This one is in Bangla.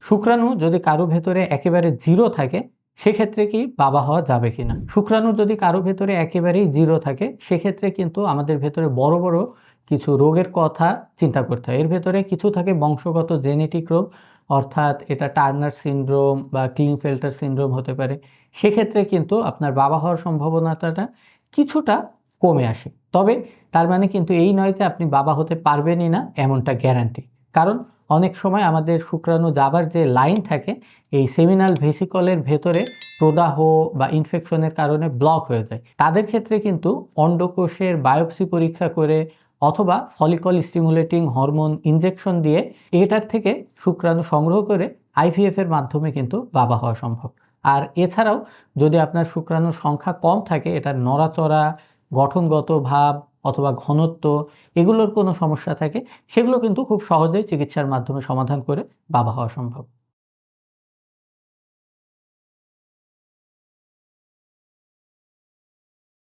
শুক্রাণু যদি কারো ভেতরে একেবারে জিরো থাকে সেক্ষেত্রে কি বাবা হওয়া যাবে কিনা? শুক্রাণু যদি কারো ভেতরে একেবারেই জিরো থাকে সেক্ষেত্রে কিন্তু আমাদের ভেতরে বড় বড় কিছু রোগের কথা চিন্তা করতে হয়। এর ভেতরে কিছু থাকে বংশগত জেনেটিক রোগ, অর্থাৎ এটা টার্নার সিনড্রোম বা ক্লিনফেল্টার সিনড্রোম হতে পারে। সেক্ষেত্রে কিন্তু আপনার বাবা হওয়ার সম্ভাবনাটা কিছুটা কমে আসে। তবে তার মানে কিন্তু এই নয় যে আপনি বাবা হতে পারবেনই না এমনটা গ্যারান্টি। কারণ অনেক সময় আমাদের শুক্রাণু যাবার যে লাইন থাকে এই সেমিনাল ভেসিকলের ভেতরে প্রদাহ বা ইনফেকশনের কারণে ব্লক হয়ে যায়। তাদের ক্ষেত্রে কিন্তু অন্ডকোষের বায়োপসি পরীক্ষা করে অথবা ফলিকল স্টিমুলেটিং হরমোন ইনজেকশন দিয়ে এটার থেকে শুক্রাণু সংগ্রহ করে আইভিএফ এর মাধ্যমে কিন্তু বাবা হওয়া সম্ভব। আর এছাড়াও যদি আপনার শুক্রাণুর সংখ্যা কম থাকে, এটার নড়াচড়া, গঠনগত ভাব অথবা ঘনত্ব এগুলোর কোনো সমস্যা থাকে, সেগুলো কিন্তু খুব সহজেই চিকিৎসার মাধ্যমে সমাধান করে বাবা হওয়া সম্ভব।